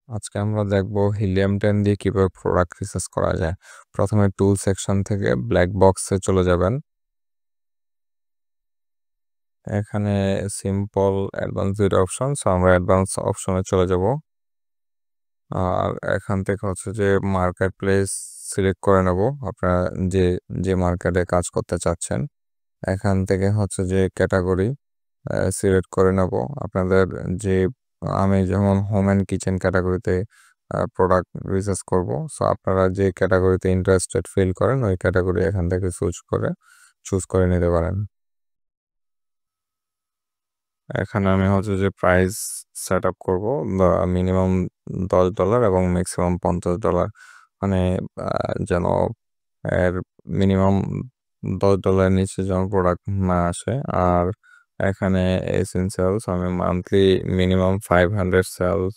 আজকে আমরা দেখব হিলিয়াম 10 দিয়ে কিভাবে প্রোডাক্ট রিসার্চ করা যায়। প্রথমে টুল সেকশন থেকে ব্ল্যাক বক্সে চলে যাবেন। এখানে সিম্পল অ্যাডভান্স দুইটা অপশন, সো আমরা অ্যাডভান্স অপশনে চলে যাব। আর এখান থেকে হচ্ছে যে মার্কেট প্লেস সিলেক্ট করে নেব আপনারা যে যে মার্কেটে কাজ করতে চাচ্ছেন। এখান থেকে হচ্ছে যে ক্যাটাগরি সিলেক্ট করে নেব আপনাদের যে আমি যেমন হোম অ্যান্ড কিচেন ক্যাটাগরিতে প্রোডাক্ট রিসার্চ করব, সো আপনারা যে ক্যাটাগরিতে ইন্টারেস্টেড ফিল করেন ওই ক্যাটাগরি এখান থেকে চুজ করে নিতে পারেন। এখানে আমি হচ্ছে যে প্রাইস সেট আপ করবো মিনিমাম $10 এবং ম্যাক্সিমাম $50, মানে যেন এর মিনিমাম $10 নিচে যেন প্রোডাক্ট না আসে। আর এখানে এসেনশিয়ালস আমি মান্থলি মিনিমাম 500 সেলস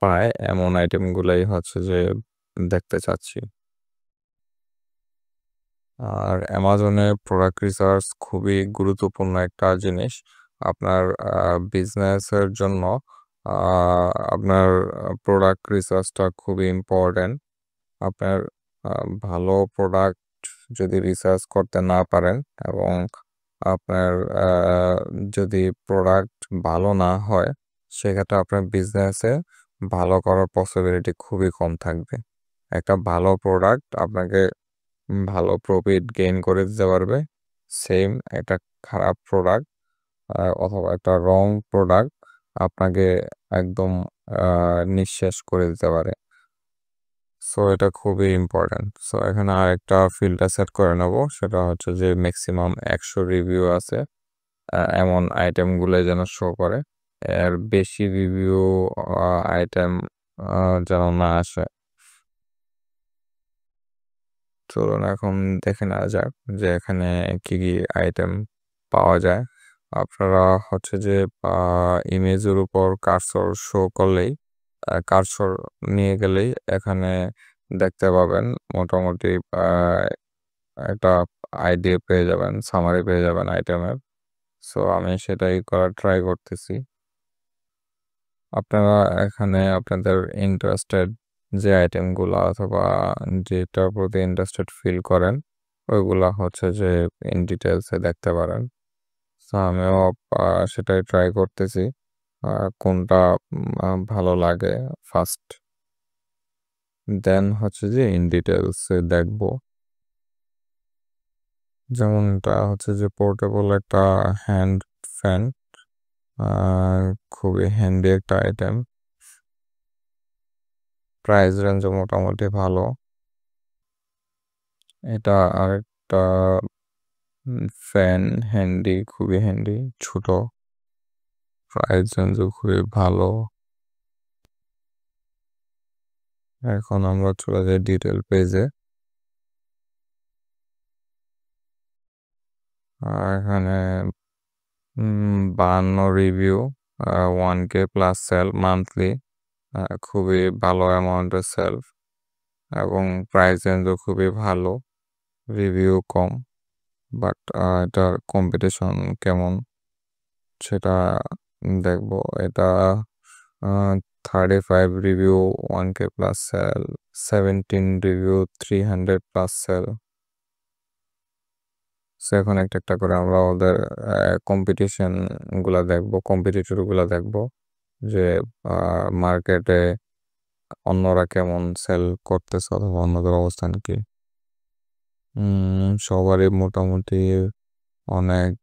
পায় এমন আইটেমগুলোই হচ্ছে যে দেখতে চাচ্ছি। আর অ্যামাজনে প্রোডাক্ট রিসার্চ খুবই গুরুত্বপূর্ণ একটা জিনিস আপনার বিজনেসের জন্য। আপনার প্রোডাক্ট রিসার্চটা খুবই ইম্পর্ট্যান্ট। আপনার ভালো প্রোডাক্ট যদি রিসার্চ করতে না পারেন এবং আপনার যদি প্রোডাক্ট ভালো না হয়, সেক্ষেত্রে আপনার বিজনেসে ভালো করার পসিবিলিটি খুবই কম থাকবে। একটা ভালো প্রোডাক্ট আপনাকে ভালো প্রফিট গেইন করে দিতে পারবে। সেম একটা খারাপ প্রোডাক্ট অথবা একটা রং প্রোডাক্ট আপনাকে একদম নিঃশেষ করে দিতে পারে। সো এটা খুবই ইম্পর্ট্যান্ট। সো এখানে আরেকটা ফিল্টার সেট করে নেব, সেটা হচ্ছে যে ম্যাক্সিমাম 100 রিভিউ আছে এমন আইটেমগুলো যেন শো করে। এর বেশি রিভিউ আইটেম যেন না আসে। চলুন এখন দেখে নেওয়া যাক যে এখানে কি কি আইটেম পাওয়া যায়। আপনারা হচ্ছে যে ইমেজের উপর কার্সর শো করলেই কার্সর নিয়ে গেলেই এখানে দেখতে পাবেন মোটামুটি একটা আইডিয়া পেয়ে যাবেন, সামারি পেয়ে যাবেন আইটেমের। সো আমি সেটাই করার ট্রাই করতেছি। আপনারা এখানে আপনাদের ইন্টারেস্টেড যে আইটেমগুলো অথবা যেটার প্রতি ইন্টারেস্টেড ফিল করেন ওইগুলা হচ্ছে যে ইন ডিটেলসে দেখতে পারেন। সো আমিও সেটাই ট্রাই করতেছি কোনটা ভালো লাগে ফার্স্ট, দেন হচ্ছে যে ইন ডিটেলসে দেখবো। যেমন এটা হচ্ছে যে পোর্টেবল একটা হ্যান্ড ফ্যান, খুবই হ্যান্ডি একটা আইটেম, প্রাইস রেঞ্জও মোটামুটি ভালো। এটা আরেকটা ফ্যান, হ্যান্ডি, খুবই হ্যান্ডি, ছোট, প্রাইস রেঞ্জও খুবই ভালো। এখন আমরা চলে যাই ডিটেল পেজে। এখানে 52 review, 1K plus sell monthly, খুবই ভালো অ্যামাউন্টের সেল এবং প্রাইস রেঞ্জও খুবই ভালো, রিভিউ কম। বাট এটার কম্পিটিশন কেমন সেটা দেখবো। এটা 35 review, 1K plus sale, 17 review, 300 plus sale. So এখন একটা একটা করে আমরা ওদের কম্পিটিশন গুলা দেখবো, কম্পিটিটর গুলা দেখবো যে মার্কেটে অন্যরা কেমন সেল করতেছে অথবা অন্যদের অবস্থান কি। সবারই মোটামুটি অনেক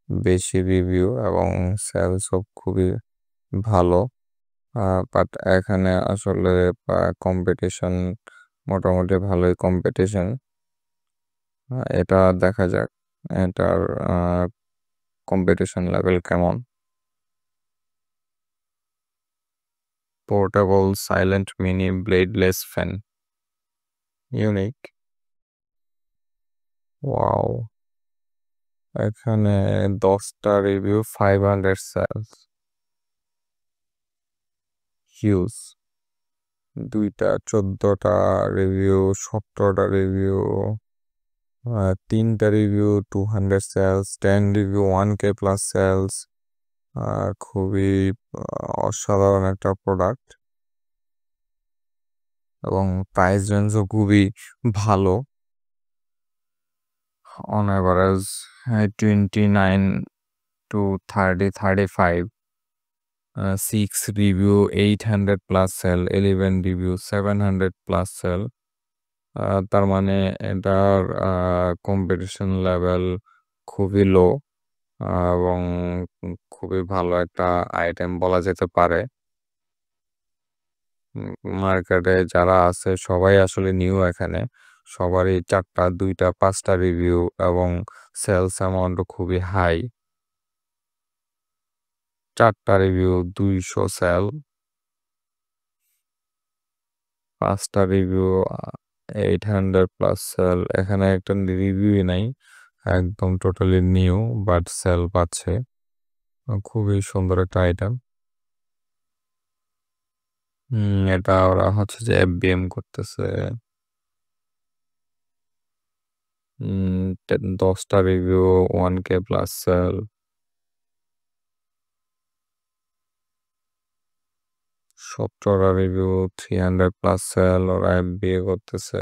বেশি রিভিউ এবং সেলসও খুবই ভালো। বাট এখানে আসলে কম্পিটিশন মোটামুটি ভালোই কম্পিটিশন। এটা দেখা যাক এটার কম্পিটিশন লেভেল কেমন। Portable silent mini bladeless fan, unique, wow. এখানে 10টা রিভিউ, 500 সেলস, হিউজ। 2টা 14টা রিভিউ, 17টা রিভিউ, 3টা review, 200 sales, 10 review, 1K plus sales. খুবই অসাধারণ একটা প্রোডাক্ট। এবং প্রাইস রেঞ্জও খুবই ভালো। On average 29 to 30, 35, 6 review 800 plus sale, 11 review 700 plus sale. তার মানে এটার কম্পিটিশন লেভেল খুবই লো এবং খুবই ভালো একটা আইটেম বলা যেতে পারে। মার্কেটে যারা আছে সবাই আসলে নিউ এখানে। সবারই ৪ টা, ২ টা, ৫ টা রিভিউ এবং সেলস অ্যামাউন্টও খুবই হাই। ৪ টা রিভিউ, ২০০ সেল, ৫ টা রিভিউ, 800 প্লাস সেল। এখানে একটা রিভিউই নাই। একদম টোটালি নিউ বাট সেল পাচ্ছে। খুবই সুন্দর একটা আইটেম। এটা ওরা হচ্ছে যে FBM করতেছে। ১০ টা রিভিউ 1K প্লাস সেল। ১৭ টা রিভিউ 300 প্লাস সেল। ওরা FBA করতেছে।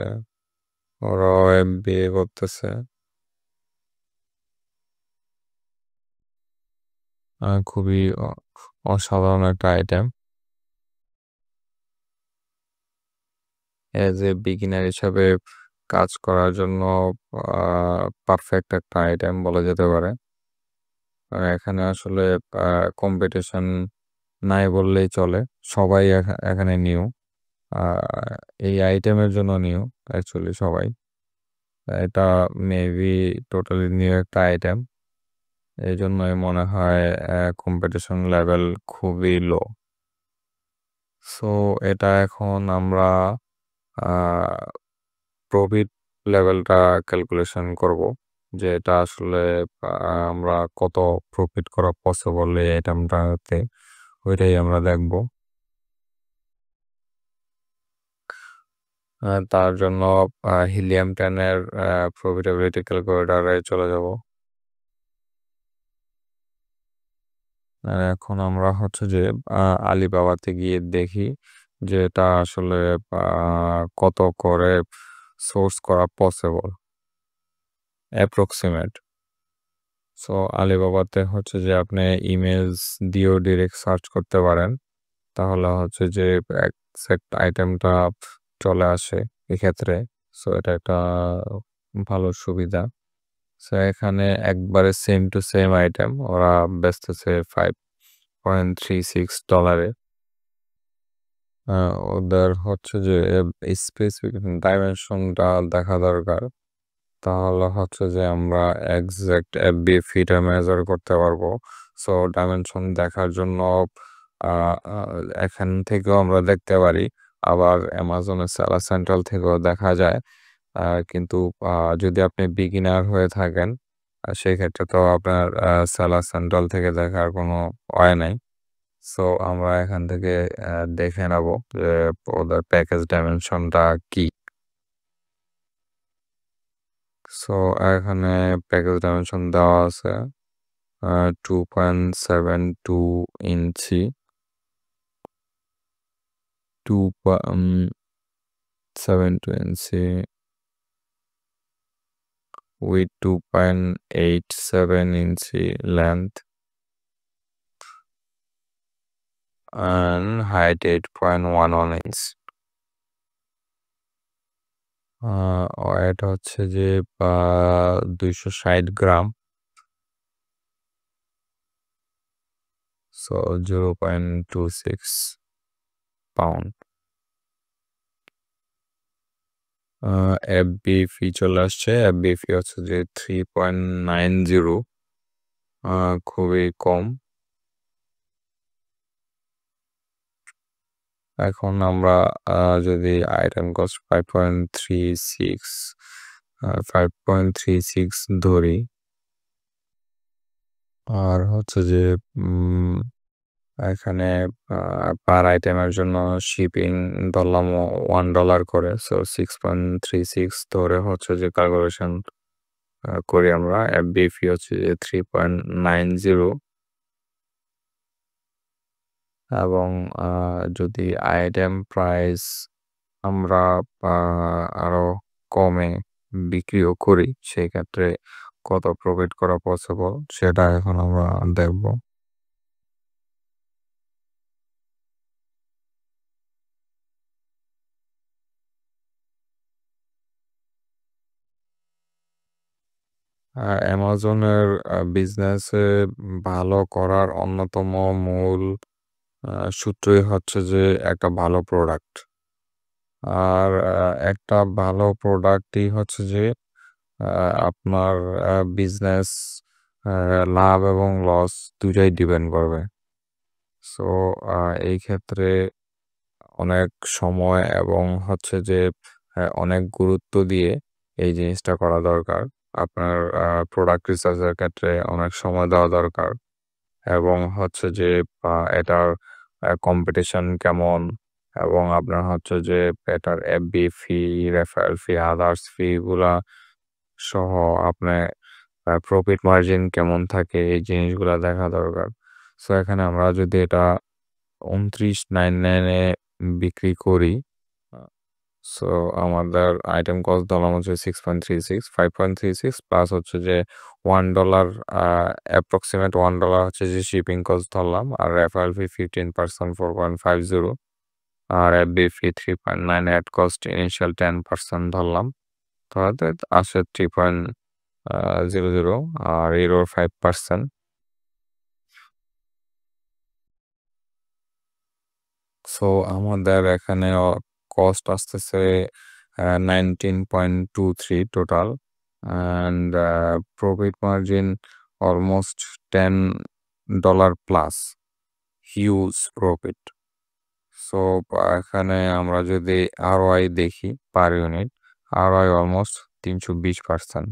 ওরাও FBA করতেছে। খুবই অসাধারণ একটা আইটেম। এজ এ বিগিনার হিসাবে কাজ করার জন্য পারফেক্ট একটা আইটেম বলা যেতে পারে। এখানে আসলে কম্পিটিশন নাই বললেই চলে। সবাই এখানে নিউ। আ এই আইটেমের জন্য নিউ অ্যাকচুয়ালি সবাই। এটা মেবি টোটালি নিউ একটা আইটেম। এজন্যই মনে হয় কম্পিটিশন লেভেল খুবই লো। সো এটা এখন আমরা আ প্রফিট লেভেলটা ক্যালকুলেশন করব। যে এটা আসলে আমরা কত প্রফিট করা পসিবল এই আইটেমটাতে ওইটাই আমরা দেখব। তার জন্য হিলিয়াম 10 এর প্রফিটেবিলিটি ক্যালকুলেটরে চলে যাব। এখন আমরা হচ্ছে যে আ আলিবাবাতে গিয়ে দেখি যে এটা আসলে আ কত করে সোর্স করা পসিবল অ্যাপ্রক্সিমেট। সো আলিবাবাতে হচ্ছে যে আপনি ইমেজ দিয়েও ডিরেক্ট সার্চ করতে পারেন। তাহলে হচ্ছে যে এক্সাক্ট আইটেমটা চলে আসে এক্ষেত্রে। সো এটা একটা ভালো সুবিধা। সো এখানে একবারে সেম টু সেম আইটেম ওরা বেচতেছে $5.36 আ ওদের হচ্ছে যে স্পেসিফিক ডাইমেনশনটা দেখা দরকার। তাহলে হচ্ছে যে আমরা এক্সাক্ট FB ফিটে মেজার করতে পারবো। সো ডাইমেনশন দেখার জন্য আ আ এখান থেকেও আমরা দেখতে পারি। আবার Amazon-এর সেলার সেন্ট্রাল থেকেও দেখা যায়। কিন্তু যদি আপনি বিগিনার হয়ে থাকেন, সেক্ষেত্রে তো আপনার সেলার সেন্ট্রাল থেকে দেখার কোনো ওয়ে নাই। সো আমরা এখান থেকে দেখে নেব যে ওদের প্যাকেজ ডাইমেনশনটা কি? সো এখানে প্যাকেজ ডাইমেনশন দেওয়া আছে 2.72 inch, 2.72 inch with 2.87 inch length and height 8.11 inch. Weight হচ্ছে যে 260 gram. So 0.26 pound. FB fee চলে আসছে। FB ফি হচ্ছে যে 3.90 খুবই কম। এখন আমরা যদি আইটেম কস্ট 5.36 ধরি। আর হচ্ছে যে এখানে আ পার আইটেমের জন্য শিপিং ধরলাম $1 করে। সো 6.36 ধরে হচ্ছে যে ক্যালকুলেশন করি আমরা। FB ফি হচ্ছে যে 3.90 এবং যদি আইটেম প্রাইস আমরা আ আরো কমে বিক্রিও করি, সেই ক্ষেত্রে কত প্রফিট করা পসিবল সেটা এখন আমরা দেখব। অ্যামাজনের বিজনেসে ভালো করার অন্যতম মূল আ সূত্রই হচ্ছে যে একটা ভালো প্রোডাক্ট। আর একটা ভালো প্রোডাক্টই হচ্ছে যে আ আপনার বিজনেস আ লাভ এবং লস ২ টাই ডিপেন্ড করবে। সো এই ক্ষেত্রে অনেক সময় এবং হচ্ছে যে অনেক গুরুত্ব দিয়ে এই জিনিসটা করা দরকার। আপনার প্রোডাক্ট রিসার্চ এর ক্ষেত্রে অনেক সময় দেওয়া দরকার এবং হচ্ছে যে এটার কম্পিটিশন কেমন এবং আপনার হচ্ছে যে এটার এফবি ফি, রেফারেল ফি, আদার্স ফি গুলা সহ আপনার প্রফিট মার্জিন কেমন থাকে এই জিনিসগুলা দেখা দরকার। সো এখানে আমরা যদি এটা ২৯.৯৯ এ বিক্রি করি। আ সো আমাদের আইটেম কস্ট ধরলাম হচ্ছে 6.36, 5.36 প্লাস হচ্ছে যে $1 আ অ্যাপ্রক্সিমেট $1 হচ্ছে যে শিপিং কস্ট ধরলাম। আর রেফারেল ফি 15% 4.50 আর এফবি ফি 3.9 এড কস্ট ইনিশিয়াল 10% ধরলাম। ধরাতে আসে 3.00 আর এরর 5%। সো আমাদের এখানে কস্ট আসতেছে 19.23 total and profit margin almost $10 plus. Huge profit. So এখানে আমরা যদি ROI দেখি পার ইউনিট, ROI অলমোস্ট 320%।